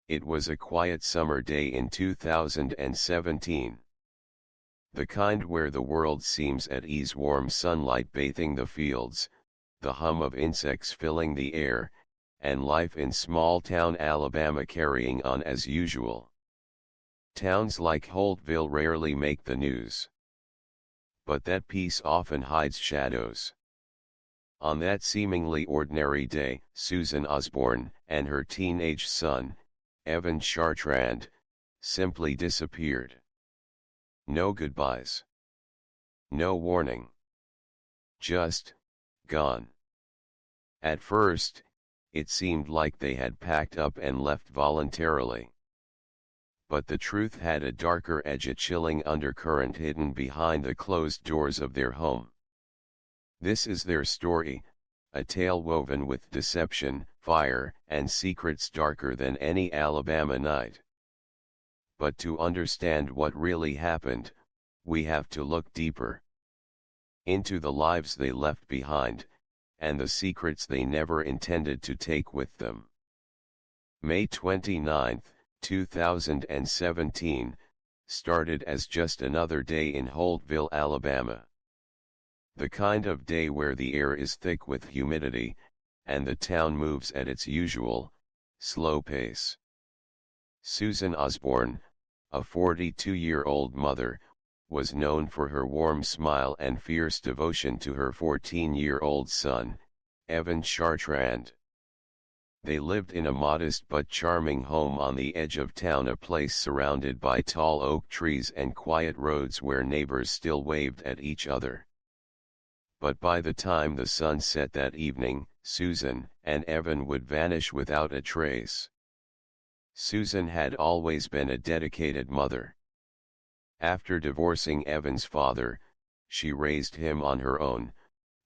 It was a quiet summer day in 2017. The kind where the world seems at ease, warm sunlight bathing the fields, the hum of insects filling the air, and life in small-town Alabama carrying on as usual. Towns like Holtville rarely make the news. But that peace often hides shadows. On that seemingly ordinary day, Susan Osborne and her teenage son, Evan Chartrand, simply disappeared. No goodbyes. No warning. Just, gone. At first, it seemed like they had packed up and left voluntarily. But the truth had a darker edge, a chilling undercurrent hidden behind the closed doors of their home. This is their story, a tale woven with deception, fire, and secrets darker than any Alabama night. But to understand what really happened, we have to look deeper into the lives they left behind, and the secrets they never intended to take with them. May 29, 2017, started as just another day in Holtville, Alabama. The kind of day where the air is thick with humidity, and the town moves at its usual, slow pace. Susan Osborne, a 42-year-old mother, was known for her warm smile and fierce devotion to her 14-year-old son, Evan Chartrand. They lived in a modest but charming home on the edge of town, a place surrounded by tall oak trees and quiet roads where neighbors still waved at each other. But by the time the sun set that evening, Susan and Evan would vanish without a trace. Susan had always been a dedicated mother. After divorcing Evan's father, she raised him on her own,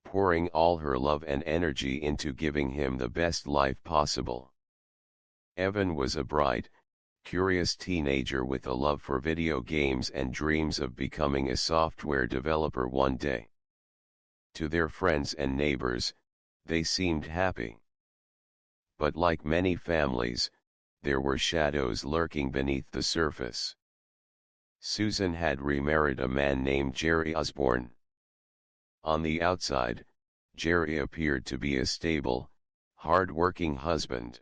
pouring all her love and energy into giving him the best life possible. Evan was a bright, curious teenager with a love for video games and dreams of becoming a software developer one day. To their friends and neighbors, they seemed happy. But like many families, there were shadows lurking beneath the surface. Susan had remarried a man named Jerry Osborne. On the outside, Jerry appeared to be a stable, hard-working husband.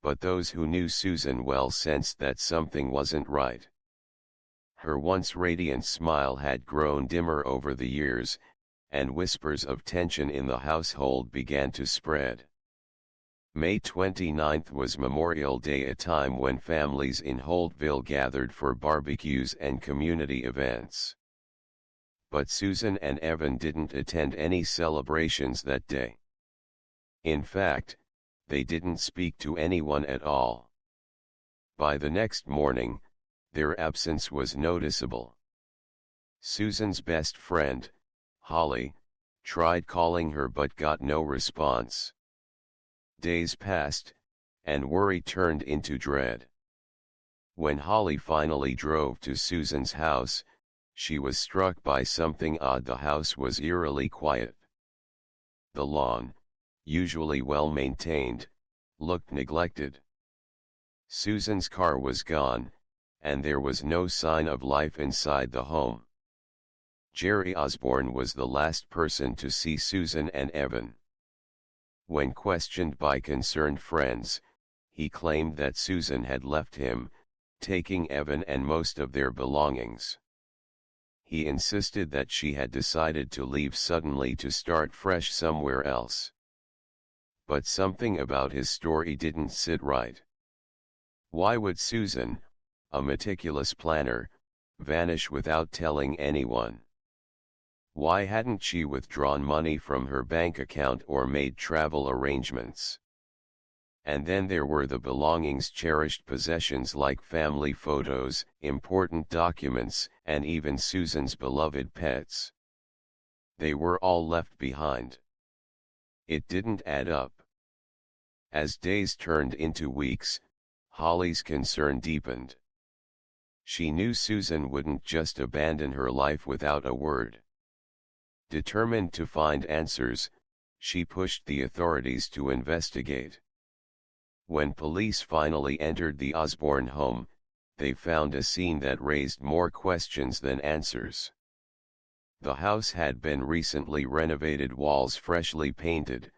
But those who knew Susan well sensed that something wasn't right. Her once radiant smile had grown dimmer over the years, and whispers of tension in the household began to spread. May 29 was Memorial Day, a time when families in Holtville gathered for barbecues and community events. But Susan and Evan didn't attend any celebrations that day. In fact, they didn't speak to anyone at all. By the next morning, their absence was noticeable. Susan's best friend, Holly, tried calling her but got no response. Days passed, and worry turned into dread. When Holly finally drove to Susan's house, she was struck by something odd. The house was eerily quiet. The lawn, usually well maintained, looked neglected. Susan's car was gone, and there was no sign of life inside the home. Jerry Osborne was the last person to see Susan and Evan. When questioned by concerned friends, he claimed that Susan had left him, taking Evan and most of their belongings. He insisted that she had decided to leave suddenly to start fresh somewhere else. But something about his story didn't sit right. Why would Susan, a meticulous planner, vanish without telling anyone? Why hadn't she withdrawn money from her bank account or made travel arrangements? And then there were the belongings, cherished possessions like family photos, important documents, and even Susan's beloved pets. They were all left behind. It didn't add up. As days turned into weeks, Holly's concern deepened. She knew Susan wouldn't just abandon her life without a word. Determined to find answers, she pushed the authorities to investigate. When police finally entered the Osborne home, they found a scene that raised more questions than answers. The house had been recently renovated, walls freshly painted,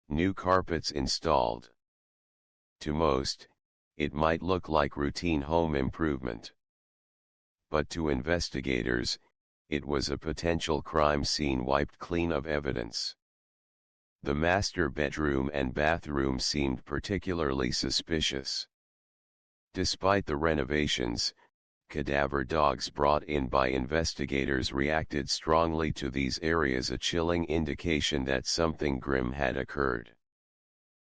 new carpets installed. To most, it might look like routine home improvement. But to investigators, it was a potential crime scene wiped clean of evidence. The master bedroom and bathroom seemed particularly suspicious. Despite the renovations, cadaver dogs brought in by investigators reacted strongly to these areas, a chilling indication that something grim had occurred.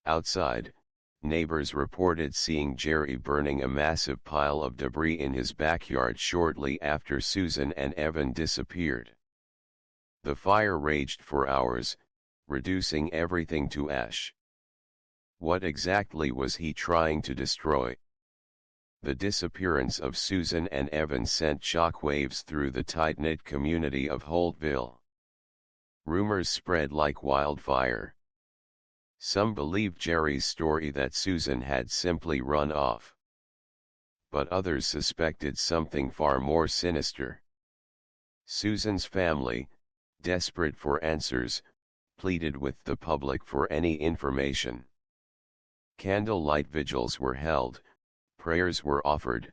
Outside, neighbors reported seeing Jerry burning a massive pile of debris in his backyard shortly after Susan and Evan disappeared. The fire raged for hours, reducing everything to ash. What exactly was he trying to destroy? The disappearance of Susan and Evan sent shockwaves through the tight-knit community of Holtville. Rumors spread like wildfire. Some believed Jerry's story that Susan had simply run off. But others suspected something far more sinister. Susan's family, desperate for answers, pleaded with the public for any information. Candlelight vigils were held, prayers were offered,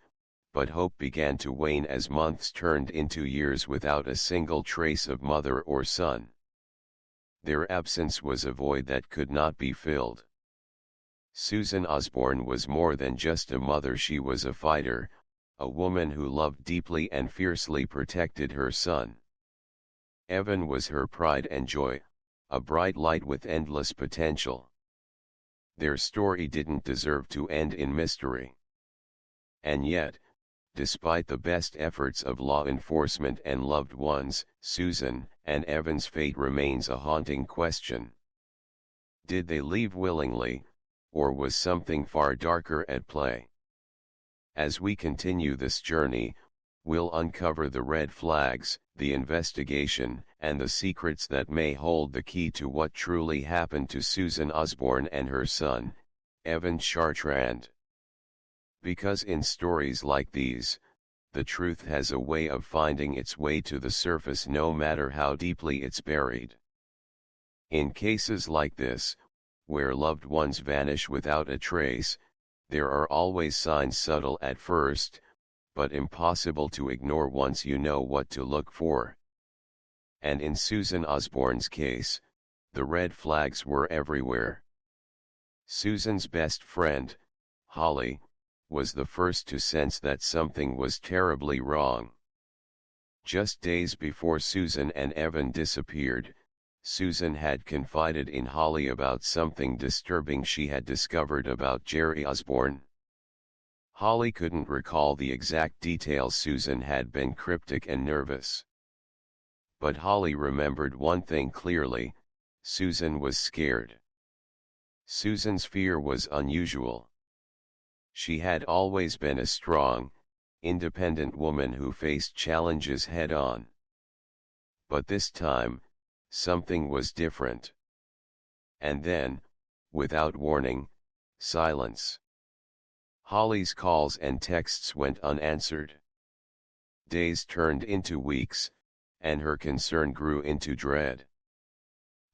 but hope began to wane as months turned into years without a single trace of mother or son. Their absence was a void that could not be filled. Susan Osborne was more than just a mother, she was a fighter, a woman who loved deeply and fiercely protected her son. Evan was her pride and joy, a bright light with endless potential. Their story didn't deserve to end in mystery. And yet, despite the best efforts of law enforcement and loved ones, Susan and Evan's fate remains a haunting question. Did they leave willingly, or was something far darker at play? As we continue this journey, we'll uncover the red flags, the investigation, and the secrets that may hold the key to what truly happened to Susan Osborne and her son, Evan Chartrand. Because in stories like these, the truth has a way of finding its way to the surface no matter how deeply it's buried. In cases like this, where loved ones vanish without a trace, there are always signs, subtle at first, but impossible to ignore once you know what to look for. And in Susan Osborne's case, the red flags were everywhere. Susan's best friend, Holly, was the first to sense that something was terribly wrong. Just days before Susan and Evan disappeared, Susan had confided in Holly about something disturbing she had discovered about Jerry Osborne. Holly couldn't recall the exact details. Susan had been cryptic and nervous. But Holly remembered one thing clearly: Susan was scared. Susan's fear was unusual. She had always been a strong, independent woman who faced challenges head-on. But this time, something was different. And then, without warning, silence. Holly's calls and texts went unanswered. Days turned into weeks, and her concern grew into dread.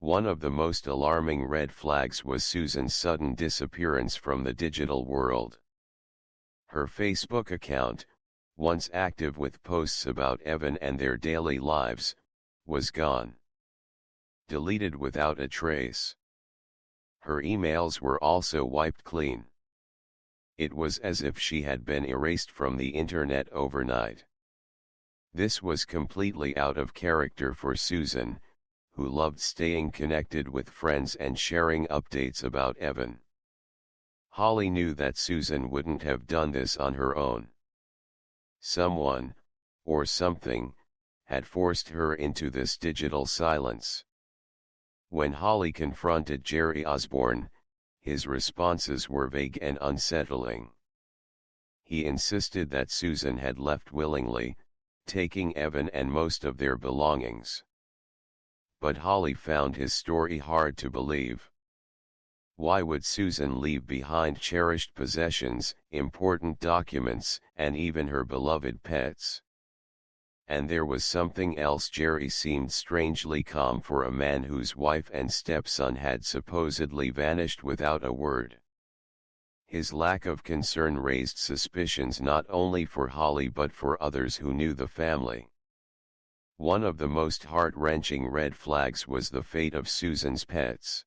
One of the most alarming red flags was Susan's sudden disappearance from the digital world. Her Facebook account, once active with posts about Evan and their daily lives, was gone. Deleted without a trace. Her emails were also wiped clean. It was as if she had been erased from the internet overnight. This was completely out of character for Susan, who loved staying connected with friends and sharing updates about Evan. Holly knew that Susan wouldn't have done this on her own. Someone, or something, had forced her into this digital silence. When Holly confronted Jerry Osborne, his responses were vague and unsettling. He insisted that Susan had left willingly, taking Evan and most of their belongings. But Holly found his story hard to believe. Why would Susan leave behind cherished possessions, important documents, and even her beloved pets? And there was something else. Jerry seemed strangely calm for a man whose wife and stepson had supposedly vanished without a word. His lack of concern raised suspicions not only for Holly but for others who knew the family. One of the most heart-wrenching red flags was the fate of Susan's pets.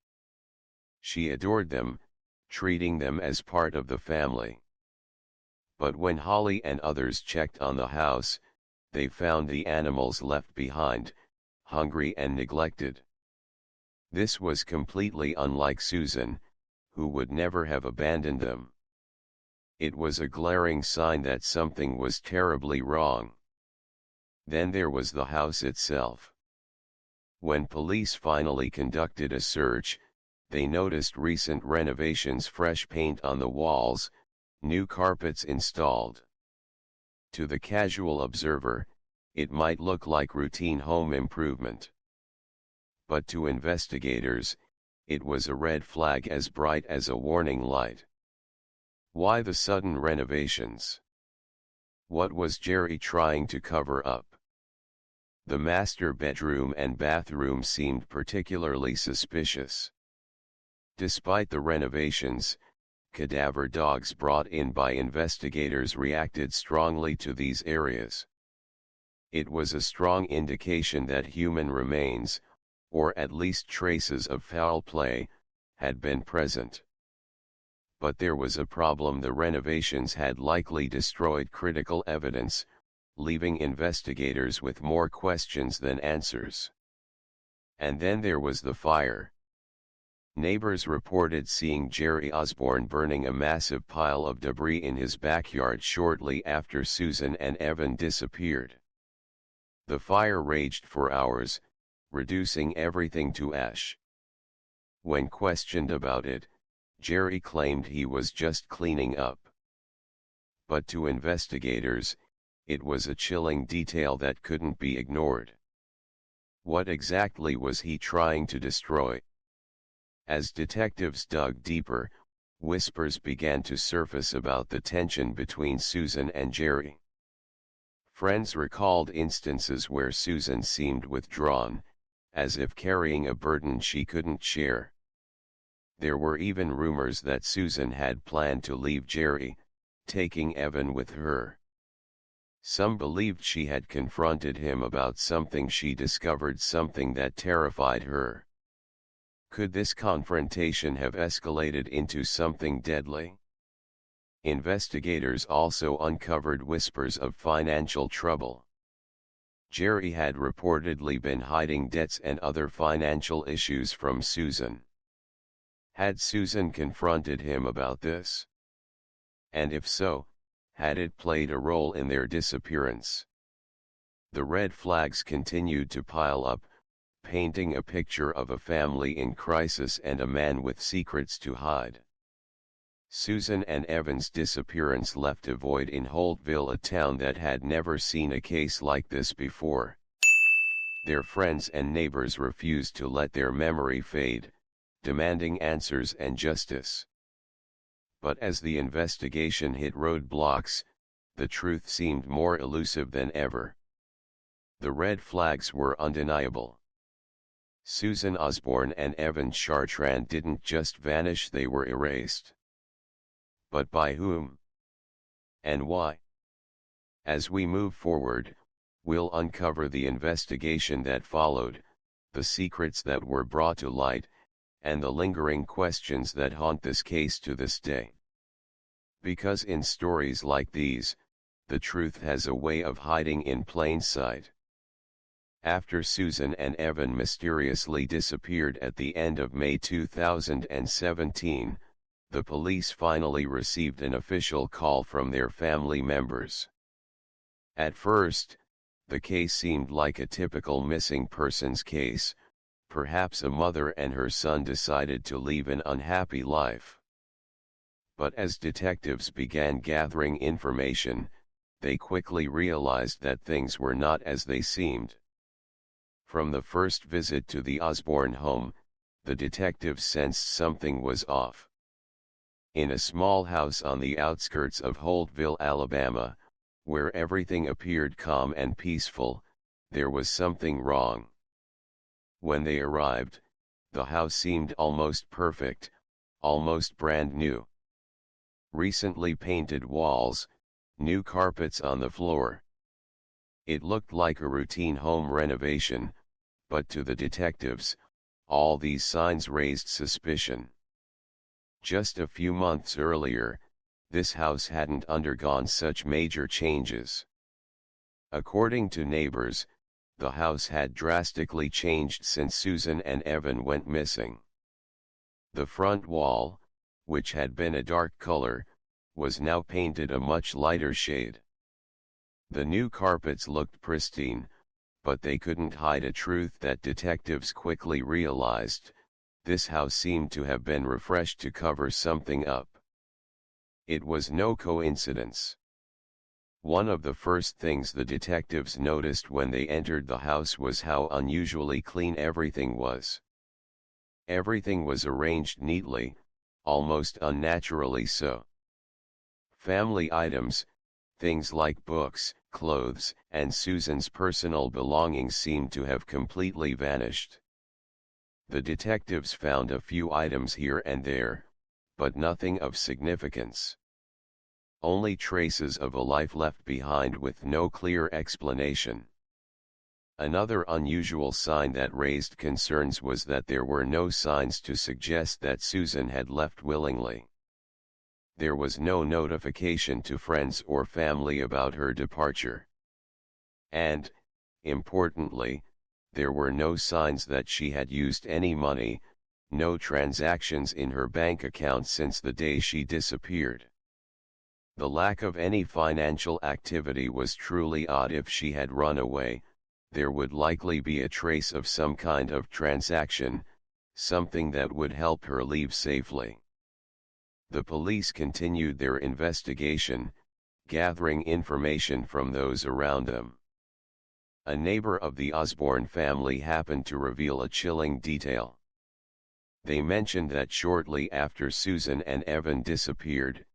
She adored them, treating them as part of the family. But when Holly and others checked on the house, they found the animals left behind, hungry and neglected. This was completely unlike Susan, who would never have abandoned them. It was a glaring sign that something was terribly wrong. Then there was the house itself. When police finally conducted a search, they noticed recent renovations: fresh paint on the walls, new carpets installed. To the casual observer, it might look like routine home improvement. But to investigators, it was a red flag as bright as a warning light. Why the sudden renovations? What was Jerry trying to cover up? The master bedroom and bathroom seemed particularly suspicious. Despite the renovations, cadaver dogs brought in by investigators reacted strongly to these areas. It was a strong indication that human remains, or at least traces of foul play, had been present. But there was a problem: the renovations had likely destroyed critical evidence, leaving investigators with more questions than answers. And then there was the fire. Neighbors reported seeing Jerry Osborne burning a massive pile of debris in his backyard shortly after Susan and Evan disappeared. The fire raged for hours, reducing everything to ash. When questioned about it, Jerry claimed he was just cleaning up. But to investigators, it was a chilling detail that couldn't be ignored. What exactly was he trying to destroy? As detectives dug deeper, whispers began to surface about the tension between Susan and Jerry. Friends recalled instances where Susan seemed withdrawn, as if carrying a burden she couldn't share. There were even rumors that Susan had planned to leave Jerry, taking Evan with her. Some believed she had confronted him about something she discovered, something that terrified her. Could this confrontation have escalated into something deadly? Investigators also uncovered whispers of financial trouble. Jerry had reportedly been hiding debts and other financial issues from Susan. Had Susan confronted him about this? And if so, had it played a role in their disappearance? The red flags continued to pile up, painting a picture of a family in crisis and a man with secrets to hide. Susan and Evan's disappearance left a void in Holtville, a town that had never seen a case like this before. Their friends and neighbors refused to let their memory fade, demanding answers and justice. But as the investigation hit roadblocks, the truth seemed more elusive than ever. The red flags were undeniable. Susan Osborne and Evan Chartrand didn't just vanish, they were erased. But by whom? And why? As we move forward, we'll uncover the investigation that followed, the secrets that were brought to light, and the lingering questions that haunt this case to this day. Because in stories like these, the truth has a way of hiding in plain sight. After Susan and Evan mysteriously disappeared at the end of May 2017, the police finally received an official call from their family members. At first, the case seemed like a typical missing persons case. Perhaps a mother and her son decided to leave an unhappy life. But as detectives began gathering information, they quickly realized that things were not as they seemed. From the first visit to the Osborne home, the detectives sensed something was off. In a small house on the outskirts of Holtville, Alabama, where everything appeared calm and peaceful, there was something wrong. When they arrived, the house seemed almost perfect, almost brand new. Recently painted walls, new carpets on the floor. It looked like a routine home renovation, but to the detectives, all these signs raised suspicion. Just a few months earlier, this house hadn't undergone such major changes. According to neighbors, the house had drastically changed since Susan and Evan went missing. The front wall, which had been a dark color, was now painted a much lighter shade. The new carpets looked pristine, but they couldn't hide a truth that detectives quickly realized: this house seemed to have been refreshed to cover something up. It was no coincidence. One of the first things the detectives noticed when they entered the house was how unusually clean everything was. Everything was arranged neatly, almost unnaturally so. Family items, things like books, clothes, and Susan's personal belongings seemed to have completely vanished. The detectives found a few items here and there, but nothing of significance. Only traces of a life left behind with no clear explanation. Another unusual sign that raised concerns was that there were no signs to suggest that Susan had left willingly. There was no notification to friends or family about her departure. And, importantly, there were no signs that she had used any money, no transactions in her bank account since the day she disappeared. The lack of any financial activity was truly odd. If she had run away, there would likely be a trace of some kind of transaction, something that would help her leave safely. The police continued their investigation, gathering information from those around them. A neighbor of the Osborne family happened to reveal a chilling detail. They mentioned that shortly after Susan and Evan disappeared,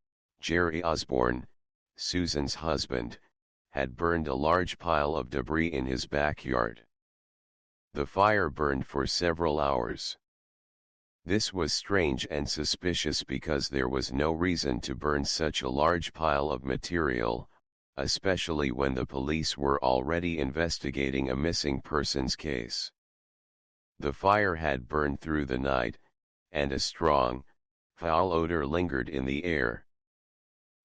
Jerry Osborne, Susan's husband, had burned a large pile of debris in his backyard. The fire burned for several hours. This was strange and suspicious because there was no reason to burn such a large pile of material, especially when the police were already investigating a missing persons case. The fire had burned through the night, and a strong, foul odor lingered in the air.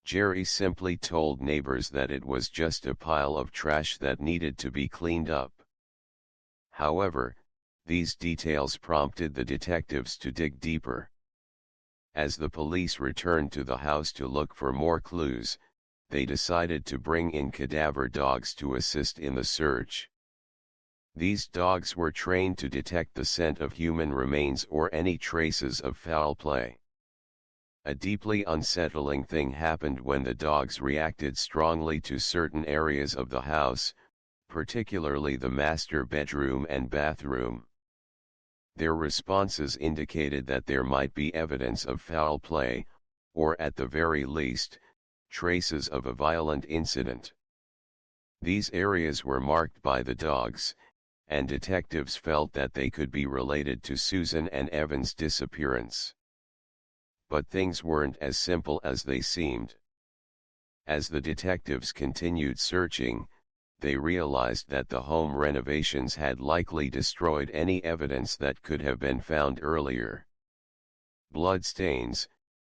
Jerry simply told neighbors that it was just a pile of trash that needed to be cleaned up. However, these details prompted the detectives to dig deeper. As the police returned to the house to look for more clues, they decided to bring in cadaver dogs to assist in the search. These dogs were trained to detect the scent of human remains or any traces of foul play. A deeply unsettling thing happened when the dogs reacted strongly to certain areas of the house, particularly the master bedroom and bathroom. Their responses indicated that there might be evidence of foul play, or at the very least, traces of a violent incident. These areas were marked by the dogs, and detectives felt that they could be related to Susan and Evan's disappearance. But things weren't as simple as they seemed. As the detectives continued searching, they realized that the home renovations had likely destroyed any evidence that could have been found earlier. Bloodstains,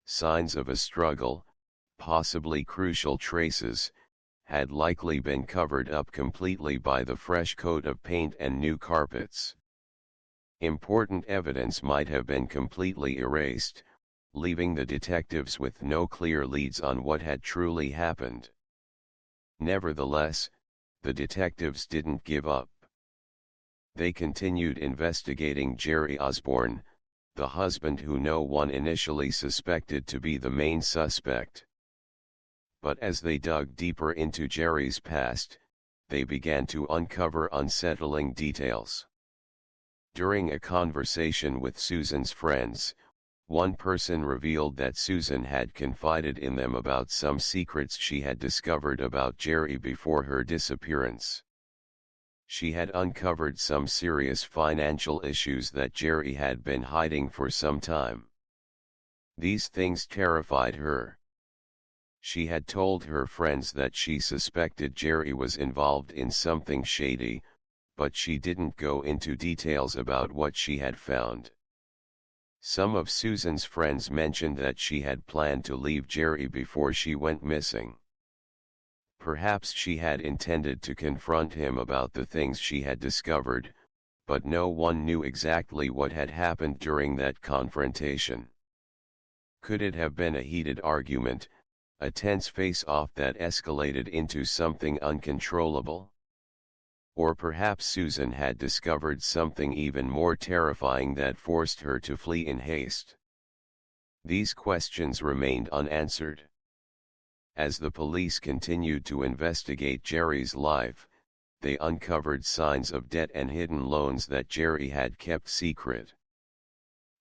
signs of a struggle, possibly crucial traces, had likely been covered up completely by the fresh coat of paint and new carpets. Important evidence might have been completely erased, leaving the detectives with no clear leads on what had truly happened. Nevertheless, the detectives didn't give up. They continued investigating Jerry Osborne, the husband who no one initially suspected to be the main suspect. But as they dug deeper into Jerry's past, they began to uncover unsettling details. During a conversation with Susan's friends, one person revealed that Susan had confided in them about some secrets she had discovered about Jerry before her disappearance. She had uncovered some serious financial issues that Jerry had been hiding for some time. These things terrified her. She had told her friends that she suspected Jerry was involved in something shady, but she didn't go into details about what she had found. Some of Susan's friends mentioned that she had planned to leave Jerry before she went missing. Perhaps she had intended to confront him about the things she had discovered, but no one knew exactly what had happened during that confrontation. Could it have been a heated argument, a tense face-off that escalated into something uncontrollable? Or perhaps Susan had discovered something even more terrifying that forced her to flee in haste. These questions remained unanswered. As the police continued to investigate Jerry's life, they uncovered signs of debt and hidden loans that Jerry had kept secret.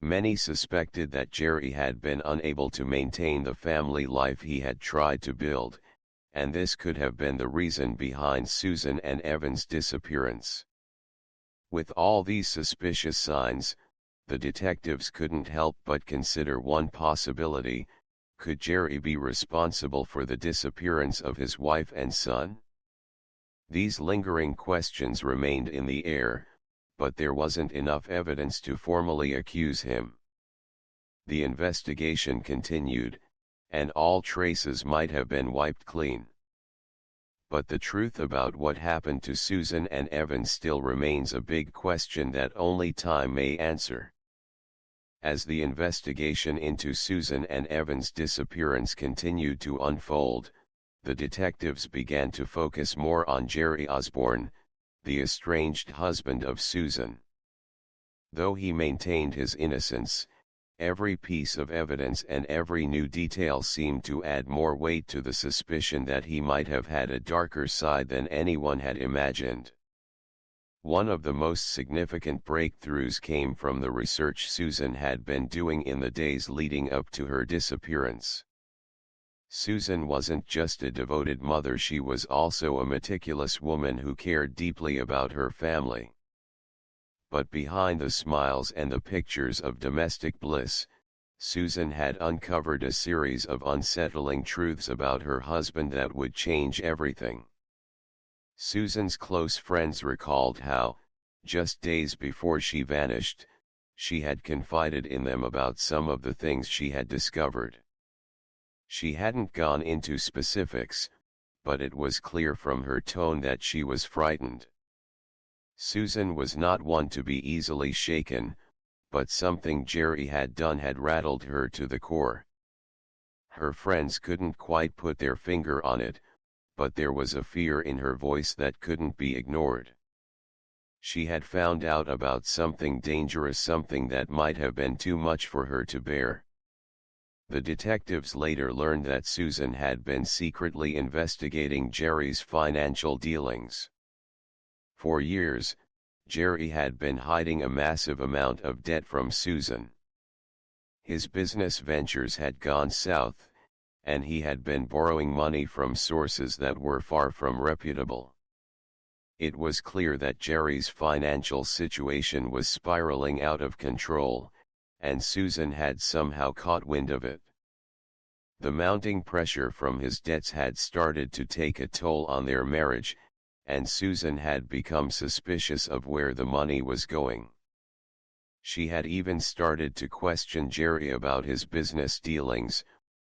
Many suspected that Jerry had been unable to maintain the family life he had tried to build, and this could have been the reason behind Susan and Evan's disappearance. With all these suspicious signs, the detectives couldn't help but consider one possibility: could Jerry be responsible for the disappearance of his wife and son? These lingering questions remained in the air, but there wasn't enough evidence to formally accuse him. The investigation continued, and all traces might have been wiped clean. But the truth about what happened to Susan and Evan still remains a big question that only time may answer. As the investigation into Susan and Evan's disappearance continued to unfold, the detectives began to focus more on Jerry Osborne, the estranged husband of Susan. Though he maintained his innocence, every piece of evidence and every new detail seemed to add more weight to the suspicion that he might have had a darker side than anyone had imagined. One of the most significant breakthroughs came from the research Susan had been doing in the days leading up to her disappearance. Susan wasn't just a devoted mother, she was also a meticulous woman who cared deeply about her family. But behind the smiles and the pictures of domestic bliss, Susan had uncovered a series of unsettling truths about her husband that would change everything. Susan's close friends recalled how, just days before she vanished, she had confided in them about some of the things she had discovered. She hadn't gone into specifics, but it was clear from her tone that she was frightened. Susan was not one to be easily shaken, but something Jerry had done had rattled her to the core. Her friends couldn't quite put their finger on it, but there was a fear in her voice that couldn't be ignored. She had found out about something dangerous, something that might have been too much for her to bear. The detectives later learned that Susan had been secretly investigating Jerry's financial dealings. For years, Jerry had been hiding a massive amount of debt from Susan. His business ventures had gone south, and he had been borrowing money from sources that were far from reputable. It was clear that Jerry's financial situation was spiraling out of control, and Susan had somehow caught wind of it. The mounting pressure from his debts had started to take a toll on their marriage, and Susan had become suspicious of where the money was going. She had even started to question Jerry about his business dealings,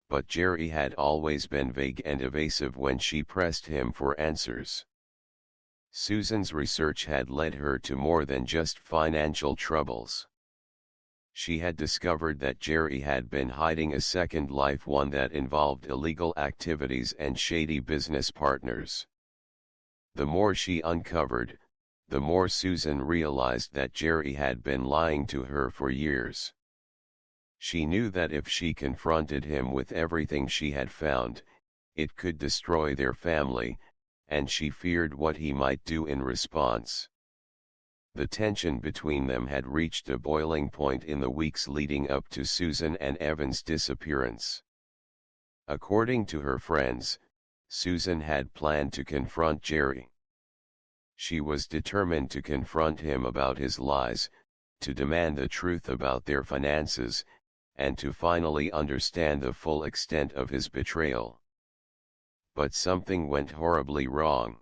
but Jerry had always been vague and evasive when she pressed him for answers. Susan's research had led her to more than just financial troubles. She had discovered that Jerry had been hiding a second life, one that involved illegal activities and shady business partners. The more she uncovered, the more Susan realized that Jerry had been lying to her for years. She knew that if she confronted him with everything she had found, it could destroy their family, and she feared what he might do in response. The tension between them had reached a boiling point in the weeks leading up to Susan and Evan's disappearance. According to her friends, Susan had planned to confront Jerry. She was determined to confront him about his lies, to demand the truth about their finances, and to finally understand the full extent of his betrayal. But something went horribly wrong.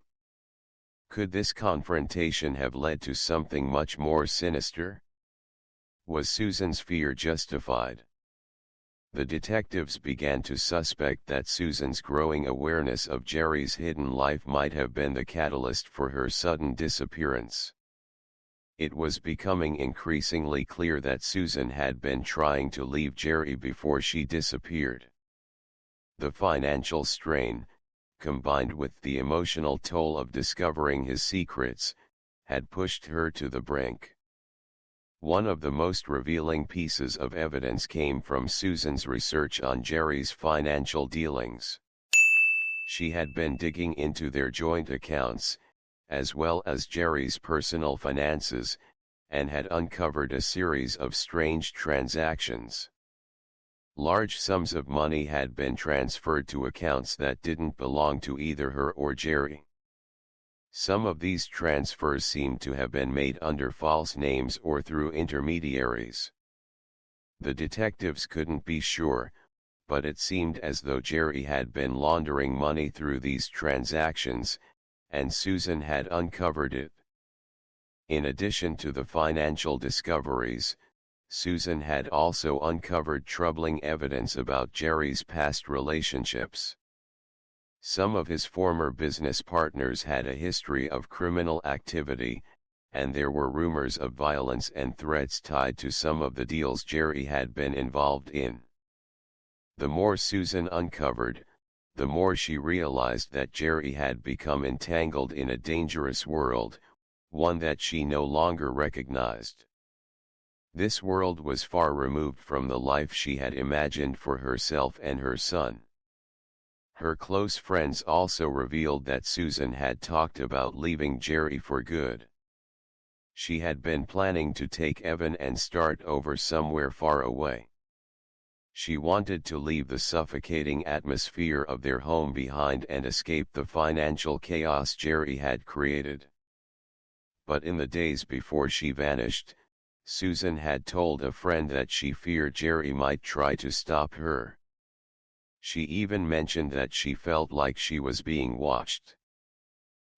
Could this confrontation have led to something much more sinister? Was Susan's fear justified? The detectives began to suspect that Susan's growing awareness of Jerry's hidden life might have been the catalyst for her sudden disappearance. It was becoming increasingly clear that Susan had been trying to leave Jerry before she disappeared. The financial strain, combined with the emotional toll of discovering his secrets, had pushed her to the brink. One of the most revealing pieces of evidence came from Susan's research on Jerry's financial dealings. She had been digging into their joint accounts, as well as Jerry's personal finances, and had uncovered a series of strange transactions. Large sums of money had been transferred to accounts that didn't belong to either her or Jerry. Some of these transfers seemed to have been made under false names or through intermediaries. The detectives couldn't be sure, but it seemed as though Jerry had been laundering money through these transactions, and Susan had uncovered it. In addition to the financial discoveries, Susan had also uncovered troubling evidence about Jerry's past relationships. Some of his former business partners had a history of criminal activity, and there were rumors of violence and threats tied to some of the deals Jerry had been involved in. The more Susan uncovered, the more she realized that Jerry had become entangled in a dangerous world, one that she no longer recognized. This world was far removed from the life she had imagined for herself and her son. Her close friends also revealed that Susan had talked about leaving Jerry for good. She had been planning to take Evan and start over somewhere far away. She wanted to leave the suffocating atmosphere of their home behind and escape the financial chaos Jerry had created. But in the days before she vanished, Susan had told a friend that she feared Jerry might try to stop her. She even mentioned that she felt like she was being watched.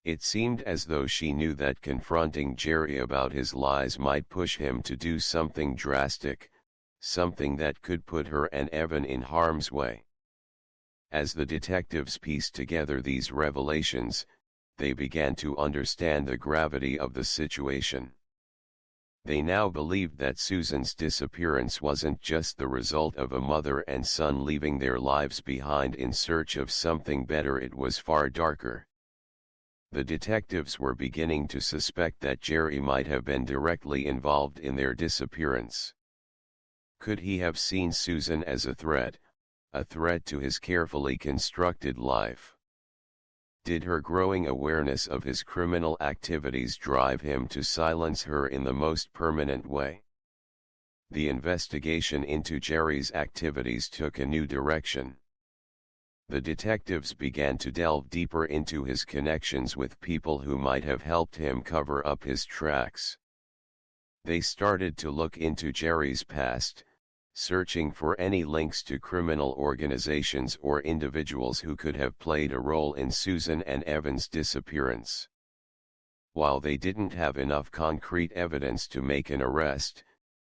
It seemed as though she knew that confronting Jerry about his lies might push him to do something drastic, something that could put her and Evan in harm's way. As the detectives pieced together these revelations, they began to understand the gravity of the situation. They now believed that Susan's disappearance wasn't just the result of a mother and son leaving their lives behind in search of something better. It was far darker. The detectives were beginning to suspect that Jerry might have been directly involved in their disappearance. Could he have seen Susan as a threat to his carefully constructed life? Did her growing awareness of his criminal activities drive him to silence her in the most permanent way? The investigation into Jerry's activities took a new direction. The detectives began to delve deeper into his connections with people who might have helped him cover up his tracks. They started to look into Jerry's past, searching for any links to criminal organizations or individuals who could have played a role in Susan and Evan's disappearance. While they didn't have enough concrete evidence to make an arrest,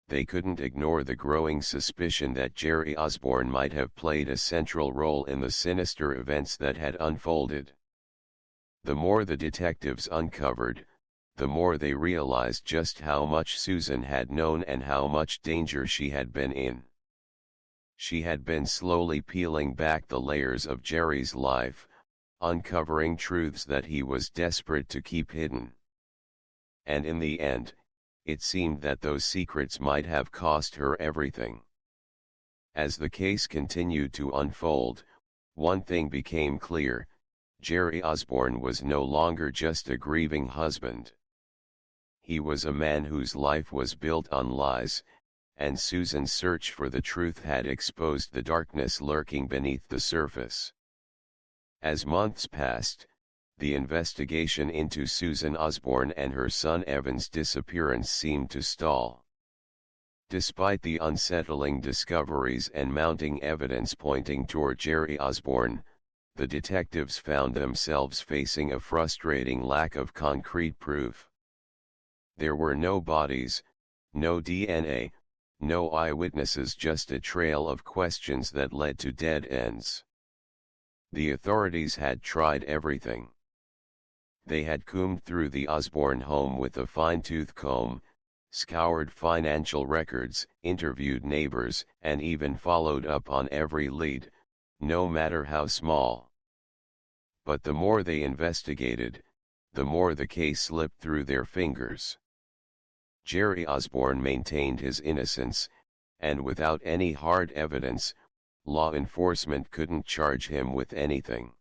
they couldn't ignore the growing suspicion that Jerry Osborne might have played a central role in the sinister events that had unfolded. The more the detectives uncovered, the more they realized just how much Susan had known and how much danger she had been in. She had been slowly peeling back the layers of Jerry's life, uncovering truths that he was desperate to keep hidden. And in the end, it seemed that those secrets might have cost her everything. As the case continued to unfold, one thing became clear: Jerry Osborne was no longer just a grieving husband. He was a man whose life was built on lies, and Susan's search for the truth had exposed the darkness lurking beneath the surface. As months passed, the investigation into Susan Osborne and her son Evan's disappearance seemed to stall. Despite the unsettling discoveries and mounting evidence pointing toward Jerry Osborne, the detectives found themselves facing a frustrating lack of concrete proof. There were no bodies, no DNA, no eyewitnesses, just a trail of questions that led to dead ends. The authorities had tried everything. They had combed through the Osborne home with a fine-tooth comb, scoured financial records, interviewed neighbors, and even followed up on every lead, no matter how small. But the more they investigated, the more the case slipped through their fingers. Jerry Osborne maintained his innocence, and without any hard evidence, law enforcement couldn't charge him with anything.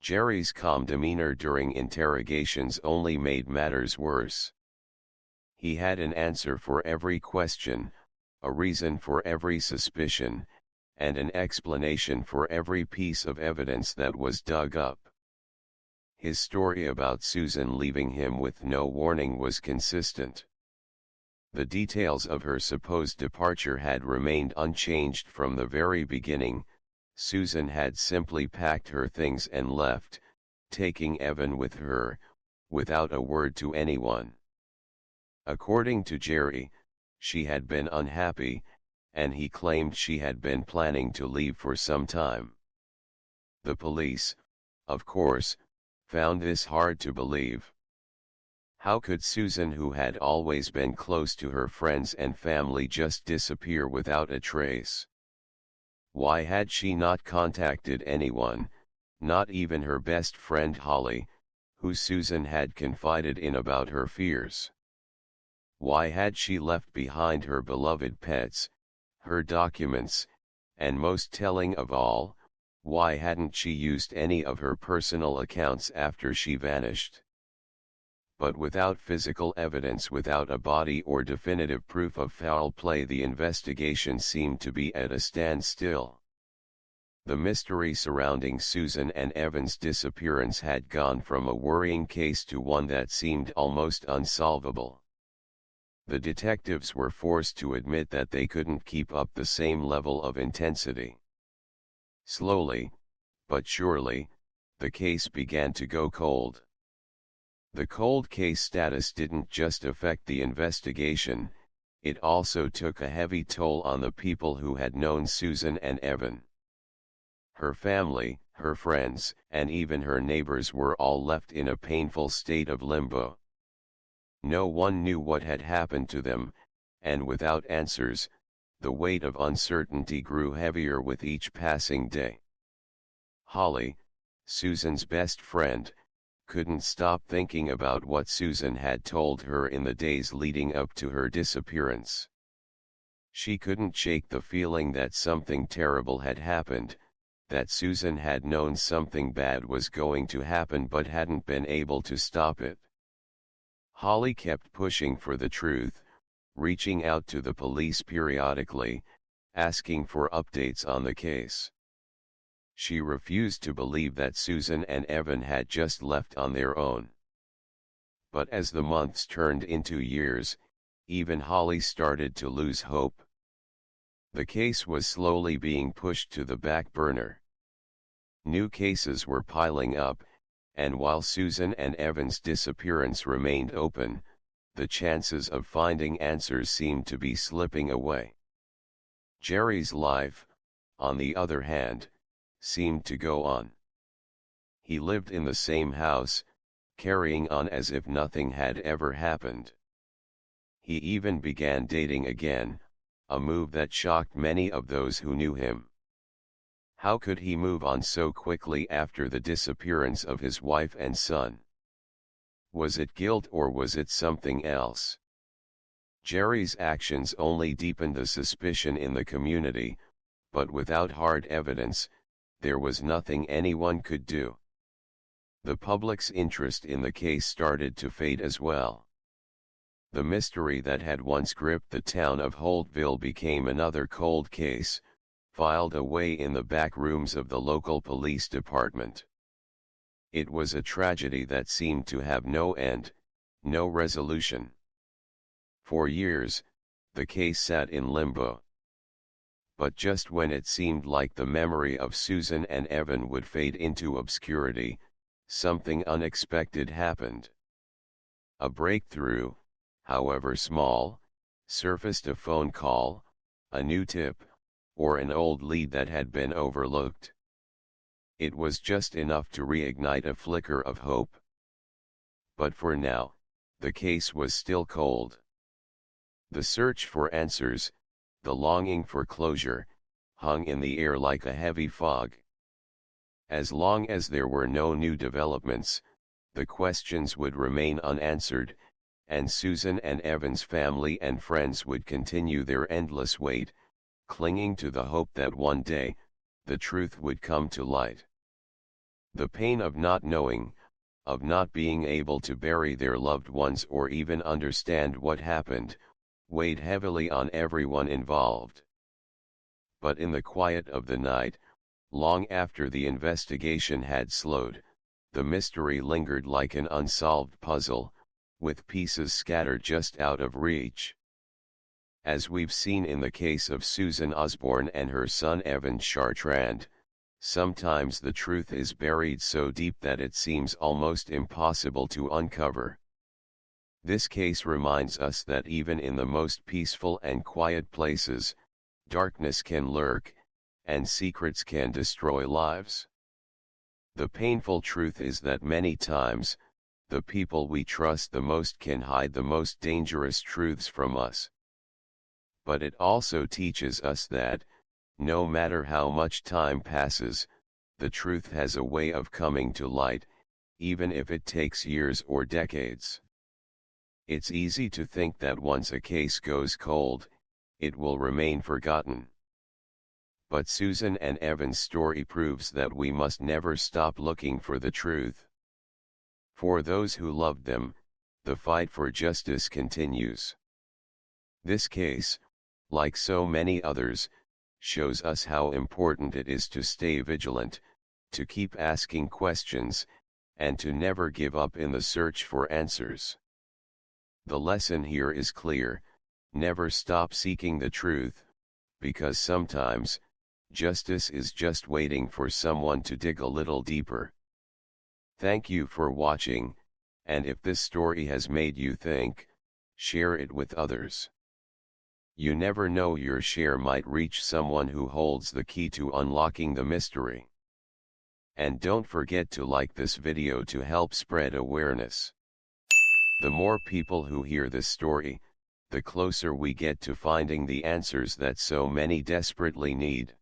Jerry's calm demeanor during interrogations only made matters worse. He had an answer for every question, a reason for every suspicion, and an explanation for every piece of evidence that was dug up. His story about Susan leaving him with no warning was consistent. The details of her supposed departure had remained unchanged from the very beginning. Susan had simply packed her things and left, taking Evan with her, without a word to anyone. According to Jerry, she had been unhappy, and he claimed she had been planning to leave for some time. The police, of course, found this hard to believe. How could Susan, who had always been close to her friends and family, just disappear without a trace? Why had she not contacted anyone, not even her best friend Holly, who Susan had confided in about her fears? Why had she left behind her beloved pets, her documents, and most telling of all, why hadn't she used any of her personal accounts after she vanished? But without physical evidence, without a body or definitive proof of foul play, the investigation seemed to be at a standstill. The mystery surrounding Susan and Evan's disappearance had gone from a worrying case to one that seemed almost unsolvable. The detectives were forced to admit that they couldn't keep up the same level of intensity. Slowly, but surely, the case began to go cold. The cold case status didn't just affect the investigation, it also took a heavy toll on the people who had known Susan and Evan. Her family, her friends, and even her neighbors were all left in a painful state of limbo. No one knew what had happened to them, and without answers, the weight of uncertainty grew heavier with each passing day. Holly, Susan's best friend, couldn't stop thinking about what Susan had told her in the days leading up to her disappearance. She couldn't shake the feeling that something terrible had happened, that Susan had known something bad was going to happen but hadn't been able to stop it. Holly kept pushing for the truth, reaching out to the police periodically, asking for updates on the case. She refused to believe that Susan and Evan had just left on their own. But as the months turned into years, even Holly started to lose hope. The case was slowly being pushed to the back burner. New cases were piling up, and while Susan and Evan's disappearance remained open, the chances of finding answers seemed to be slipping away. Jerry's life, on the other hand, seemed to go on. He lived in the same house, carrying on as if nothing had ever happened. He even began dating again, a move that shocked many of those who knew him. How could he move on so quickly after the disappearance of his wife and son? Was it guilt or was it something else? Jerry's actions only deepened the suspicion in the community, but without hard evidence, there was nothing anyone could do. The public's interest in the case started to fade as well. The mystery that had once gripped the town of Holtville became another cold case, filed away in the back rooms of the local police department. It was a tragedy that seemed to have no end, no resolution. For years, the case sat in limbo. But just when it seemed like the memory of Susan and Evan would fade into obscurity, something unexpected happened. A breakthrough, however small, surfaced: a phone call, a new tip, or an old lead that had been overlooked. It was just enough to reignite a flicker of hope. But for now, the case was still cold. The search for answers, the longing for closure, hung in the air like a heavy fog. As long as there were no new developments, the questions would remain unanswered, and Susan and Evan's family and friends would continue their endless wait, clinging to the hope that one day, the truth would come to light. The pain of not knowing, of not being able to bury their loved ones or even understand what happened, weighed heavily on everyone involved. But in the quiet of the night, long after the investigation had slowed, the mystery lingered like an unsolved puzzle, with pieces scattered just out of reach. As we've seen in the case of Susan Osborne and her son Evan Chartrand, sometimes the truth is buried so deep that it seems almost impossible to uncover. This case reminds us that even in the most peaceful and quiet places, darkness can lurk, and secrets can destroy lives. The painful truth is that many times, the people we trust the most can hide the most dangerous truths from us. But it also teaches us that, no matter how much time passes, the truth has a way of coming to light, even if it takes years or decades. It's easy to think that once a case goes cold, it will remain forgotten. But Susan and Evan's story proves that we must never stop looking for the truth. For those who loved them, the fight for justice continues. This case, like so many others, shows us how important it is to stay vigilant, to keep asking questions, and to never give up in the search for answers. The lesson here is clear: never stop seeking the truth, because sometimes, justice is just waiting for someone to dig a little deeper. Thank you for watching, and if this story has made you think, share it with others. You never know, your share might reach someone who holds the key to unlocking the mystery. And don't forget to like this video to help spread awareness. The more people who hear this story, the closer we get to finding the answers that so many desperately need.